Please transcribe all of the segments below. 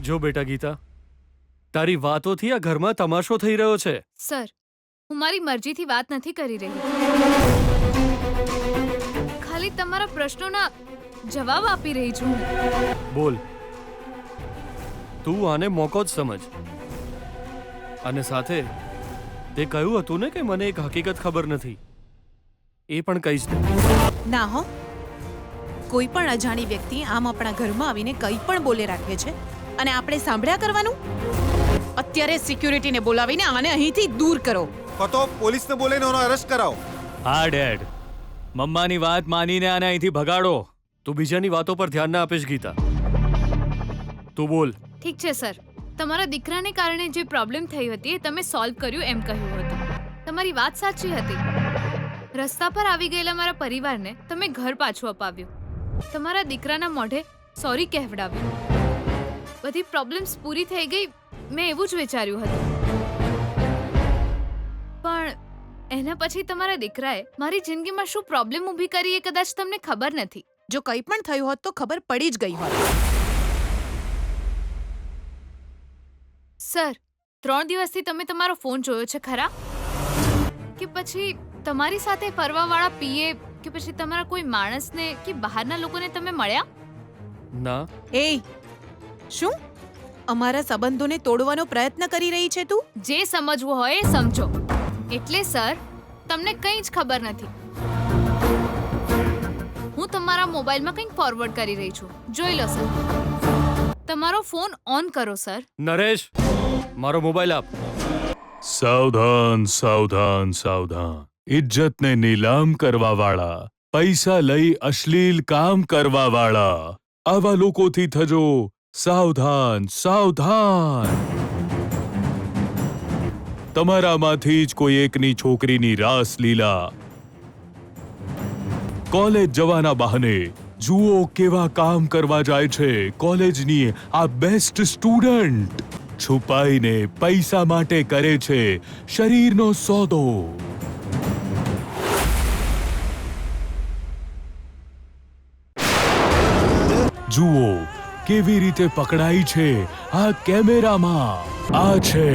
જો બેટા ગીતા, તારી વાતોથી આ ઘરમાં તમાશો થઈ રહ્યો છે. સર, હું મારી મરજીથી વાત નથી કરી રહી. ખાલી તમારા પ્રશ્નોના જવાબ આપી રહી છું. બોલ. તું આને મોકો જ સમજ. અને સાથે તે કહ્યું હતું ને કે મને એક હકીકત ખબર નથી, એ પણ કહીશ ને. ના હો, કોઈ પણ અજાણી વ્યક્તિ આમ આપણા ઘરમાં આવીને કંઈ પણ બોલે રાખે છે અને આપણે સાંભળ્યા કરવાનું. અત્યારે સિક્યુરિટીને બોલાવીને આને અહીંથી દૂર કરો. તો પોલીસને બોલાવીને એનો અરેસ્ટ કરાવો. હા ડેડ, મમ્માની વાત માનીને આને અહીંથી ભગાડો. તું બીજાની વાતો પર ધ્યાન ના આપીશ ગીતા. તું બોલ. ઠીક છે સર, તમારા દીકરાને કારણે જે પ્રોબ્લેમ થઈ હતી એ તમે સોલ્વ કર્યું એમ કહ્યું હતું. તમારી વાત સાચી હતી. રસ્તા પર આવી ગયેલા મારા પરિવારને તમે ઘર પાછું અપાવ્યું. તમારા દીકરાના મોઢે સોરી કહેવડાવ્યું. બધી પ્રોબ્લેમ્સ પૂરી થઈ ગઈ, મેં એવું જ વિચાર્યું હતું. પણ એના પછી તમારા દીકરાએ મારી જિંદગીમાં શું પ્રોબ્લેમ ઊભી કરી એ કદાચ તમને ખબર નથી. જો કંઈ પણ થયું હોત તો ખબર પડી જ ગઈ હોત. સર, 3 દિવસથી તમે તમારો ફોન જોયો છે ખરા? કે પછી તમારી સાથે ફરવાવાળા પીએ કે પછી તમારા કોઈ માણસને કે બહારના લોકોને તમે મળ્યા? ના. એ શું અમારા સંબંધોને તોડવાનો પ્રયત્ન કરી રહી છે તું? જે સમજવું હોય એ સમજો. એટલે સર, તમને કંઈ જ ખબર નથી. હું તમારા મોબાઈલમાં કંઈક ફોરવર્ડ કરી રહી છું, જોઈ લો સર. તમારો ફોન ઓન કરો સર. નરેશ, મારો મોબાઈલ આપ. સાવધાન સાવધાન સાવધાન. ઇજ્જતને નીલામ કરવા વાળા, પૈસા લઈ અશ્લીલ કામ કરવા વાળા, આવા લોકોથી થજો સાવધાન સાવધાન. તમારામાંથી જ કોઈ એકની છોકરીની રાસ લીલા કોલેજ જવાના બહાને જુઓ કેવા કામ કરવા જાય છે કોલેજની આ બેસ્ટ સ્ટુડન્ટ. છુપાઈને પૈસા માટે કરે છે શરીરનો સોદો. જુઓ કેવી રીતે પકડાઈ છે આ કેમેરામાં. આ છે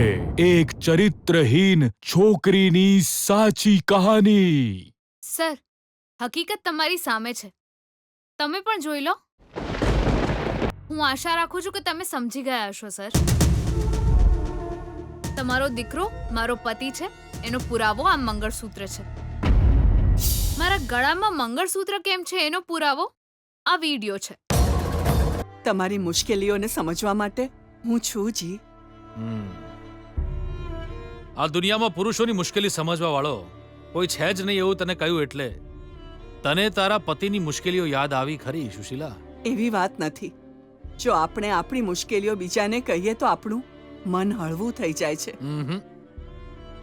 એક ચરિત્રહીન છોકરીની સાચી કહાની. સર, હકીકત તમારી સામે છે, તમે પણ જોઈ લો. હું આશા રાખું છું કે તમે સમજી ગયા હશો સર. તમારો દીકરો મારો પતિ છે એનો પુરાવો આ મંગળસૂત્ર છે. મારા ગળામાં મંગળસૂત્ર કેમ છે એનો પુરાવો આ વિડિયો છે. તમારી મુશ્કેલીઓને સમજવા માટે હું છું જી. આ દુનિયામાં પુરુષોની મુશ્કેલી સમજવા વાળો કોઈ છે જ નહીં એવું તને કહ્યું એટલે તને તારા પતિની મુશ્કેલીઓ યાદ આવી ખરી સુશીલા? એવી વાત નથી. જો આપણે આપણી મુશ્કેલીઓ બીજાને કહીએ તો આપણું મન હળવું થઈ જાય છે.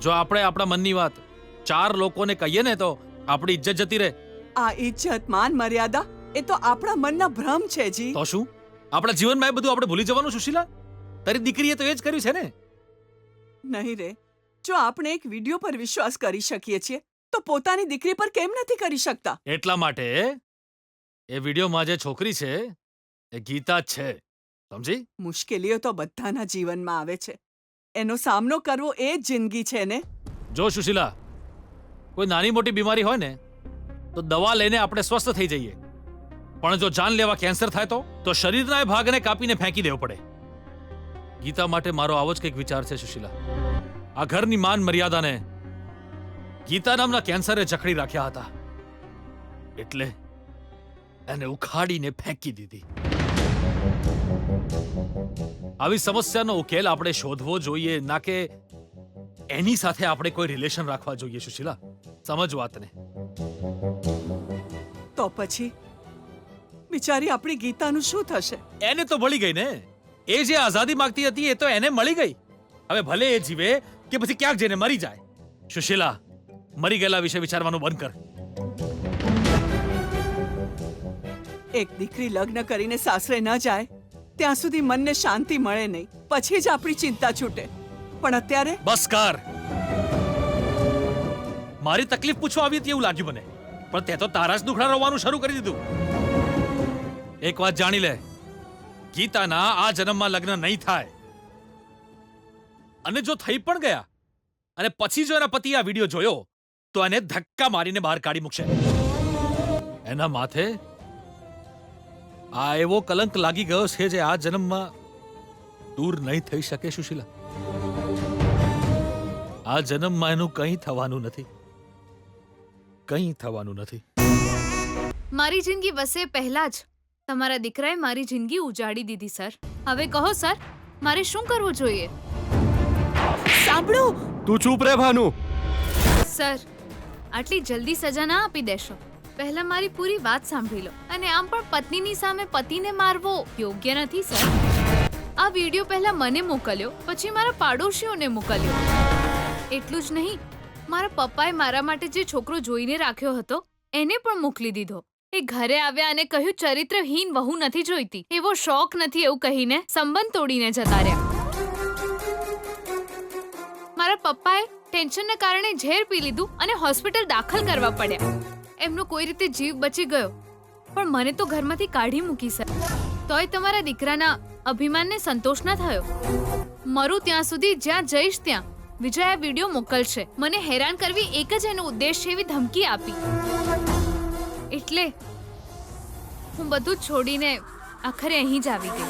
જો આપણે આપણા મનની વાત 4 લોકોને કહીએ ને તો આપણી ઇજ્જત જતી રહે. આ ઇજ્જત માન મર્યાદા એ તો આપણા મનના ભ્રમ છે જી. તો શું આપણા જીવનમાં એ બધું આપણે ભૂલી જવાનું સુશીલા? તારી દીકરીએ તો એ જ કર્યું છે ને. નહીં રે, જો આપણે એક વિડિયો પર વિશ્વાસ કરી શકીએ છીએ તો પોતાની દીકરી પર કેમ નથી કરી શકતા? એટલા માટે એ વિડિયોમાં જે છોકરી છે એ ગીતા જ છે, સમજી? મુશ્કેલીઓ તો બધાના જીવનમાં આવે છે, એનો સામનો કરવો એ જ જિંદગી છે ને. જો સુશીલા, કોઈ નાની મોટી બીમારી હોય ને તો દવા લઈને આપણે સ્વસ્થ થઈ જઈએ, પણ જો જાનલેવા કેન્સર થાય તો શરીરના એ ભાગને કાપીને ફેંકી દેવો પડે. ગીતા માટે મારો આવો જ કંઈક વિચાર છે સુશીલા. આ ઘરની માન મર્યાદાને ગીતા નામના કેન્સરે જકડી રાખ્યા હતા, એટલે એને ઉખાડીને ફેંકી દીધી. આવી સમસ્યાનો ઉકેલ આપણે શોધવો જોઈએ, ના કે એની સાથે આપણે કોઈ રિલેશન રાખવા જોઈએ સુશીલા. સમજ વાતને. તો પછી બિચારી આપણી ગીતાનું શું થશે? એને તો મળી ગઈ ને. એ જે આઝાદી માંગતી હતી એ તો એને મળી ગઈ. હવે ભલે એ જીવે કે પછી ક્યાંક જઈને મરી જાય. સુશીલા, મરી ગયેલા વિશે વિચારવાનું બંધ કર. એક દીકરી લગ્ન કરીને સાસરે ન જાય ત્યાં સુધી મનને શાંતિ મળે નહીં, પછી જ આપણી ચિંતા છૂટે. પણ અત્યારે બસ કર. મારી તકલીફ પૂછવા આવી હતી એવું લાગ્યું મને, પણ તે તો તારા જ દુખડા રોવાનું શરૂ કરી દીધું. એક વાત જાણી લે ગીતાના આ જન્મમાં લગ્ન નહીં થાય. અને જો થઈ પણ ગયા અને પછી જો એના પતિ આ વિડિયો જોયો તો એને ધક્કા મારીને બહાર કાઢી મૂકશે. એના માથે આ એવો કલંક લાગી ગયો છે જે આ જન્મમાં દૂર નહીં થઈ શકે. સુશીલા, આ જન્મમાં એનું કંઈ થવાનું નથી, કંઈ થવાનું નથી. મારી જિંદગી વસે પહેલા જ તમારા દીકરાએ મારી જિંદગી ઉજાડી દીધી સર. હવે કહો સર, મારે શું કરવું જોઈએ? સાંભળો, તું ચૂપ રહે ભાનુ. સર, આટલી જલ્દી સજા ના આપી દેશો. પહેલા મારી પૂરી વાત સાંભળી લો. અને આમ પણ પત્નીની સામે પતિને મારવો યોગ્ય નથી સર. આ વિડિયો પહેલા મને મોકલ્યો, પછી મારા પાડોશીઓને મોકલ્યો. એટલું જ નહીં, મારા પપ્પાએ મારા માટે જે છોકરો જોઈને રાખ્યો હતો એને પણ મોકલી દીધો. એ ઘરે આવ્યા અને કહ્યું ચરિત્રહીન વહુ નથી જોઈતી, એવો શોખ નથી એવું કહીને સંબંધ તોડીને જતા રહ્યા. મારા પપ્પાએ ટેન્શનના કારણે ઝેર પી લીધું અને હોસ્પિટલ દાખલ કરવા પડ્યા. એમનો કોઈ રીતે જીવ બચી ગયો, પણ મને તો ઘરમાંથી કાઢી મૂકી સર. તોય તમારા દીકરાના અભિમાનને સંતોષ ન થયો. મરું ત્યાં સુધી, જ્યાં જઈશ ત્યાં વિજય આ વિડિયો મોકલશે. મને હેરાન કરવી એક જ એનો ઉદ્દેશ છે એવી ધમકી આપી. એટલે હું બધું જ છોડીને આખરે અહીં જ આવી ગઈ.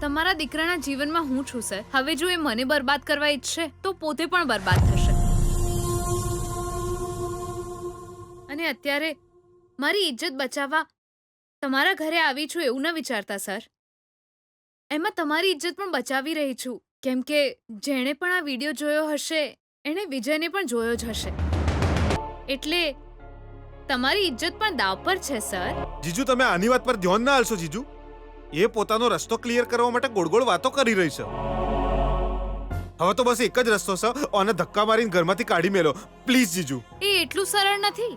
તમારા દીકરાના જીવનમાં હું છું સર. હવે જો એ મને બરબાદ કરવા ઈચ્છે તો પોતે પણ બરબાદ થશે. અને અત્યારે મારી ઇજ્જત બચાવવા તમારા ઘરે આવી છું એવું ન વિચારતા સર. એમાં તમારી ઇજ્જત પણ બચાવી રહી છું, કેમ કે જેણે પણ આ વિડિયો જોયો હશે એણે વિજયને પણ જોયો જ હશે. એટલે તમારી ઇજ્જત પણ દાવ પર છે સર. જીજુ, તમે આની વાત પર ધ્યાન ના આલશો જીજુ. એ પોતાનો રસ્તો ક્લિયર કરવા માટે ગોળ ગોળ વાતો કરી રહી છે. હવે તો બસ એક જ રસ્તો છે, અને ધક્કા મારીને ઘરમાંથી કાઢી મેલો. પ્લીઝ જીજુ. એ એટલું સરળ નથી.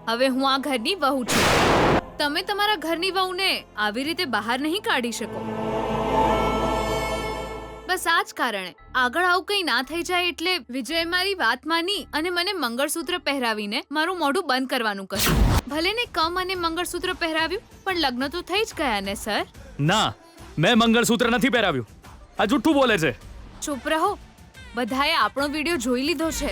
હવે હું આ ઘરની વહુ છું. તમે તમારા ઘરની વહુને આવી રીતે બહાર નહીં કાઢી શકો. બસ આ જ કારણે આગળ આવું કંઈ ના થઈ જાય એટલે વિજય મારી વાત માની અને મને મંગળસૂત્ર પહેરાવીને મારું મોઢું બંધ કરવાનું કહ્યું. ભલે ને કમ અને મંગળસૂત્ર પહેરાવ્યું, પણ લગ્ન તો થઈ જ ગયા ને સર. ના, મેં મંગળસૂત્ર નથી પહેરાવ્યું. આ જુઠ્ઠું બોલે છે. ચૂપ રહો. બધાએ આપણો વિડિયો જોઈ લીધો છે.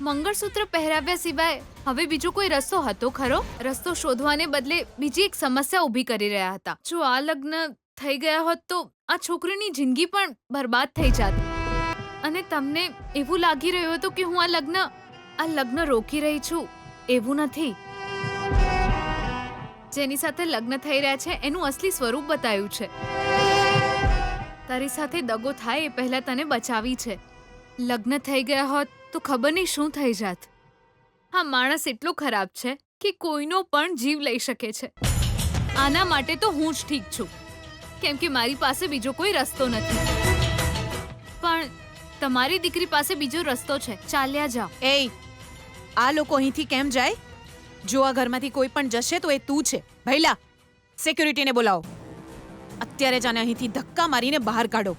મંગળસૂત્ર પહેરાવ્યા સિવાય હવે બીજો કોઈ રસ્તો હતો ખરો? રસ્તો શોધવાને બદલે બીજી એક સમસ્યા ઊભી કરી રહ્યા હતા. જો આ લગ્ન થઈ ગયા હોત તો આ છોકરીની જિંદગી પણ બરબાદ થઈ જાત. અને તમને એવું લાગી રહ્યું હતું કે હું આ લગ્ન રોકી રહી છું. એવું નથી. જેની સાથે લગ્ન થઈ રહ્યા છે એનું અસલી સ્વરૂપ બતાવ્યું છે. તારી સાથે દગો થાય એ પહેલા તને બચાવી છે. લગ્ન થઈ ગયા હોત તો ખબર નહીં શું થઈ જાત. હા, માણસ એટલો ખરાબ છે કે કોઈનો પણ જીવ લઈ શકે છે. આના માટે તો હું જ ઠીક છું, કેમ કે મારી પાસે બીજો કોઈ રસ્તો નથી. પણ તમારી દીકરી પાસે બીજો રસ્તો છે. ચાલ્યા જાઓ. એ આ લોકો અહીંથી કેમ જાય? જો આ ઘરમાંથી કોઈ પણ જશે તો એ તું છે. ભૈલા, સિક્યુરિટીને બોલાવો. અત્યારે જ આને અહીંથી ધક્કા મારીને બહાર કાઢો.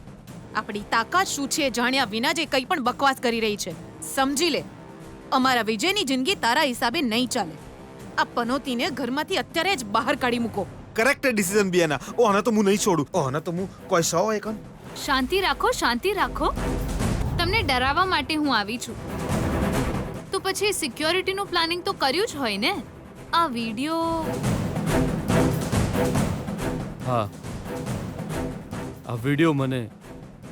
આપણી તાકાત શું છે જાણ્યા વિના જે કંઈ પણ બકવાસ કરી રહી છે. સમજી લે, અમારા વિજયની જિંદગી તારા હિસાબે નહીં ચાલે. આ પનોતીને ઘરમાંથી અત્યારે જ બહાર કાઢી મૂકો. Correct decision બિયાના. ઓને તો હું નહીં છોડું. ઓને તો હું કોઈ સો એકન. શાંતિ રાખો, શાંતિ રાખો. તમને ડરાવવા માટે હું આવી છું. તો પછી સિક્યોરિટીનું પ્લાનિંગ તો કર્યું જ હોય ને. આ વિડિયો. હા, આ વિડિયો મને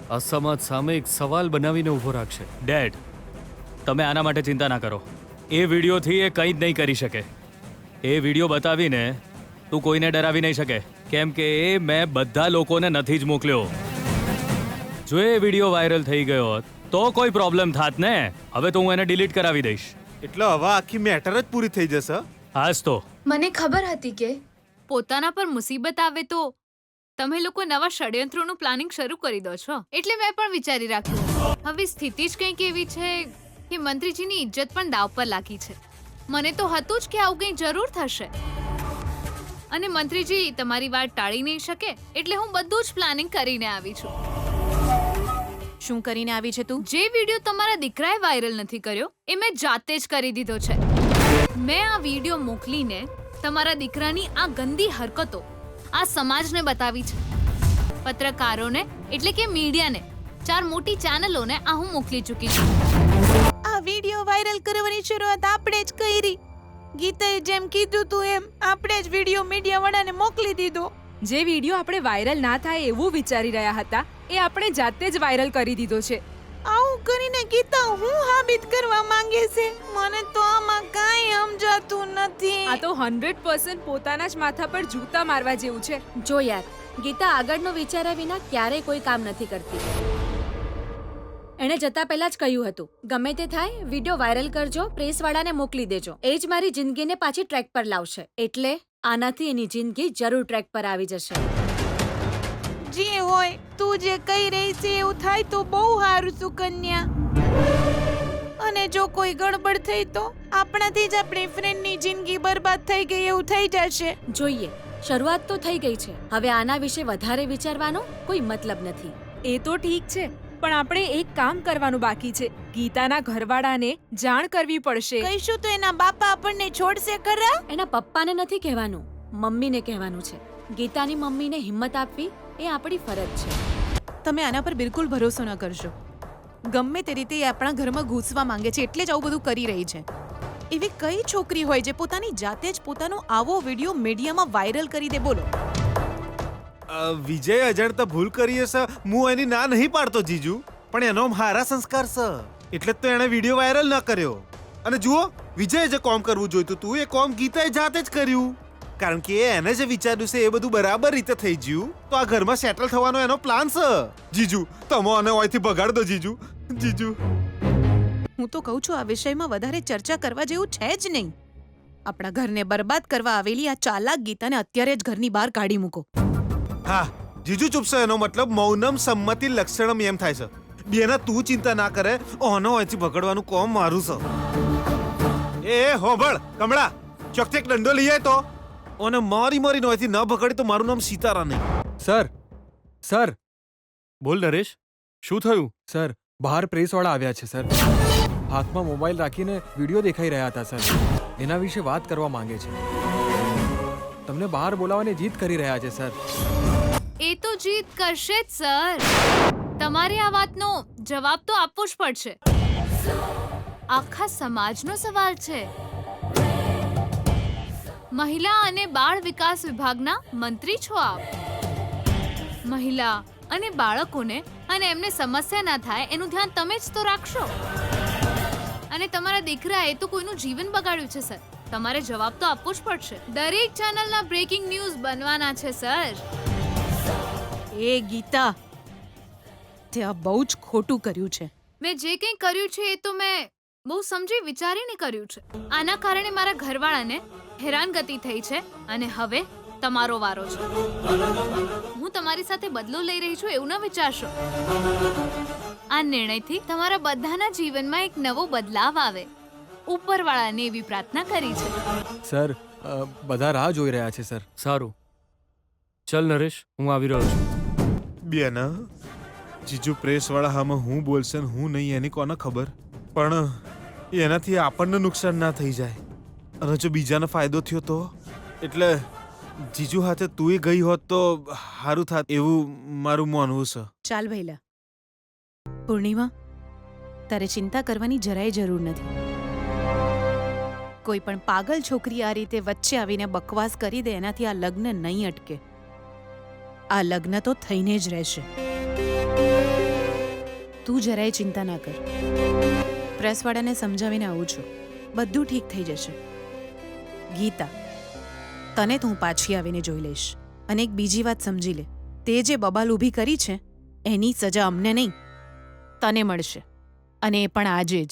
આ સમાજ સામે એક સવાલ બનાવીને ઊભો રાખશે. ડેડ, તમે આના માટે ચિંતા ના કરો. એ વિડિયોથી એ કંઈ જ નહીં કરી શકે. એ વિડિયો બતાવીને તું કોઈને ડરાવી નહીં શકે, કેમ કે એ મેં બધા લોકોને નથી જ મોકલ્યો. જો એ વિડિયો વાયરલ થઈ ગયો હોત તો કોઈ પ્રોબ્લેમ થાત ને. હવે તો હું એને ડિલીટ કરાવી દઈશ. એટલે હવે આખી મેટર જ પૂરી થઈ જશે. હાજ તો. મને ખબર હતી કે પોતાના પર મુસીબત આવે તો તમે લોકો નવા ષડયંત્રોનું પ્લાનિંગ શરૂ કરી દો છો. એટલે મેં પણ વિચારી રાખ્યું. હવે સ્થિતિ જ કંઈક એવી છે કે મંત્રીજીની ઇજ્જત પણ દાવ પર લાગી છે. મને તો હતું જ કે આવું કંઈ જરૂર થશે. અને મંત્રીજી તમારી વાત ટાળી નહીં શકે, એટલે હું બધું જ પ્લાનિંગ કરીને આવી છું. શું કરીને આવી છે તું? જે વિડિયો તમારા દીકરાએ વાયરલ નથી કર્યો એ મેં જાતે જ કરી દીધો છે. મેં આ વિડિયો મોકલીને તમારા દીકરાની આ ગંદી હરકતો, આ સમાજને બતાવી છે. પત્રકારોને એટલે કે મીડિયાને, 4 મોટી ચેનલોને આ હું મોકલી ચૂકી છું. આ વિડિયો વાયરલ કરવાની શરૂઆત આપણે જ કરી. ગીતાએ જેમ કીધું તું એમ આપણે જ વિડિયો મીડિયા વાળાને મોકલી દીધો. જે વિડીયો આપણે વાયરલ ના થાય એવું વિચારી રહ્યા હતા એ આપણે જાતે જ વાયરલ કરી દીધો છે. આવું કરીને ગીતા હું સાબિત કરવા માંગે છે? મને તો આમાં કાંઈ સમજાતું નથી. આ તો 100% પોતાના જ માથા પર જૂતા મારવા જેવું છે. જો યાર, ગીતા આગળનો વિચાર્યા વિના ક્યારેય કોઈ કામ નથી કરતી. એણે જતા પહેલા જ કહ્યું હતું, ગમે તે થાય વિડીયો વાયરલ કરજો, પ્રેસવાળાને મોકલી દેજો. એ જ મારી જિંદગીને પાછી ટ્રેક પર લાવશે. એટલે આનાથી એની જિંદગી જરૂર ટ્રેક પર આવી જશે. જે હોય તું જે કહી રહી છે એવું થાય તો બહુ સારું સુકન્યા. અને જો કોઈ ગડબડ થઈ તો આપણાથી જ આપણી ફ્રેન્ડની જિંદગી બરબાદ થઈ ગઈ એવું થઈ જશે. જોઈએ, શરૂઆત તો થઈ ગઈ છે. હવે આના વિશે વધારે વિચારવાનો કોઈ મતલબ નથી. એ તો ઠીક છે, પણ આપણે એક કામ કરવાનું બાકી છે. ગીતાના ઘરવાળાને જાણ કરવી પડશે. કહીશું તો એના બાપા આપણને છોડશે ખરા? એના પપ્પાને નથી કહેવાનું, મમ્મીને કહેવાનું છે. ગીતાની મમ્મીને હિંમત આપવી એ આપણી ફરજ છે. તમે આના પર બિલકુલ ભરોસો ન કરશો. ગમે તે રીતે એ આપણા ઘરમાં ઘૂસવા માંગે છે એટલે જ આવું બધું કરી રહી છે. એવી કઈ છોકરી હોય જે પોતાની જાતે જ પોતાનો આવો વિડિયો મીડિયામાં વાયરલ કરી દે? બોલો. વિજય અજાણતા ભૂલ કરી હશે, હું એની ના નહીં પાડતો જીજુ, પણ એનો મારા સંસ્કાર છે એટલે જ તો એણે વિડીયો વાયરલ ન કર્યો. અને જુઓ, વિજયે જે કોમ કરવું જોઈતું તું એ કોમ ગીતાએ જાતે જ કર્યું. કારણ કે એને જે વિચાર્યું છે એ બધું બરાબર રીતે થઈ ગયું તો આ ઘરમાં સેટલ થવાનો એનો પ્લાન છે. જીજુ તમે આને ઓયથી બગાડ દો જીજુ. જીજુ હું તો કહું છું આ વિષયમાં વધારે ચર્ચા કરવા જેવું છે જ નહીં. આપણા ઘરને બરબાદ કરવા આવેલી આ ચાલાક ગીતાને અત્યારે જ ઘરની બહાર કાઢી મૂકો. હા, જીજુ ચૂપ છે એનો મતલબ મૌનમ સંમતિ લક્ષણમ એમ થાય છે. બેના તું ચિંતા ના કરે, ઓનો ઓયથી બગાડવાનું કોમ મારું છે. એ હોબળ કમળા, ચોકથી એક દંડો લઈ આય તો. ઓને મારી નોયથી ન બગાડી તો મારું નામ સીતારા નહીં. સર સર બોલ નરેશ, શું થયું? સર, બહાર પ્રેસવાળા આવ્યા છે સર. હાથમાં મોબાઈલ રાખીને વિડીયો દેખાઈ રહ્યા હતા સર. એના વિશે વાત કરવા માંગે છે. તમને બહાર બોલાવવાની જીદ કરી રહ્યા છે સર. એ તો જીત કરશે જ સર. તમારે આ વાતનો જવાબ તો આપવો જ પડશે. આખા સમાજનો સવાલ છે. મહિલા અને બાળ વિકાસ વિભાગના મંત્રી છો આપ. મહિલા અને બાળકોને અને એમને સમસ્યા ના થાય એનું ધ્યાન તમે જ તો રાખશો. અને તમારા દીકરાએ તો કોઈનું જીવન બગાડ્યું છે સર. તમારે જવાબ તો આપવો જ પડશે. દરેક ચેનલના બ્રેકિંગ ન્યૂઝ બનવાના છે સર. એ ગીતા, તે આ બહુ જ ખોટું કર્યું છે. મેં જે કંઈ કર્યું છે એ તો મેં બહુ સમજી વિચારીને કર્યું છે. આના કારણે મારા ઘરવાળાને હેરાનગતિ થઈ છે અને હવે તમારો વારો છે. હું તમારી સાથે બદલો લઈ રહી છું એવું ન વિચારશો. આ નિર્ણયથી તમારા બધાના જીવનમાં એક નવો બદલાવ આવે. ઉપરવાળાને એવી પ્રાર્થના કરી છે. સર, બધા રાહ જોઈ રહ્યા છે સર. સારું, ચલ નરેશ, હું આવી રહ્યો છું. બેના, જીજુ પ્રેસવાળા હામાં હું બોલશે ને હું નહીં એની કોને ખબર. પણ એનાથી આપણને નુકસાન ના થઈ જાય અને જો બીજાને ફાયદો થયો તો. એટલે જીજુ હાથે તુંય ગઈ હોત તો સારું થાત એવું મારું માનવું છે. ચાલ ભઈલા. પૂર્ણિમા, તારે ચિંતા કરવાની જરાય જરૂર નથી. કોઈ પણ પાગલ છોકરી આ રીતે વચ્ચે આવીને બકવાસ કરી દે એનાથી આ લગ્ન નહીં અટકે. આ લગ્ન તો થઈને જ રહેશે. તું જરાય ચિંતા ના કર. પ્રેસવાળાને સમજાવીને આવું છું, બધું ઠીક થઈ જશે. ગીતા, તને તો હું પાછી આવીને જોઈ લઈશ. અને એક બીજી વાત સમજી લે, તે જે બબાલ ઊભી કરી છે એની સજા અમને નહીં તને મળશે. અને એ પણ આજે જ.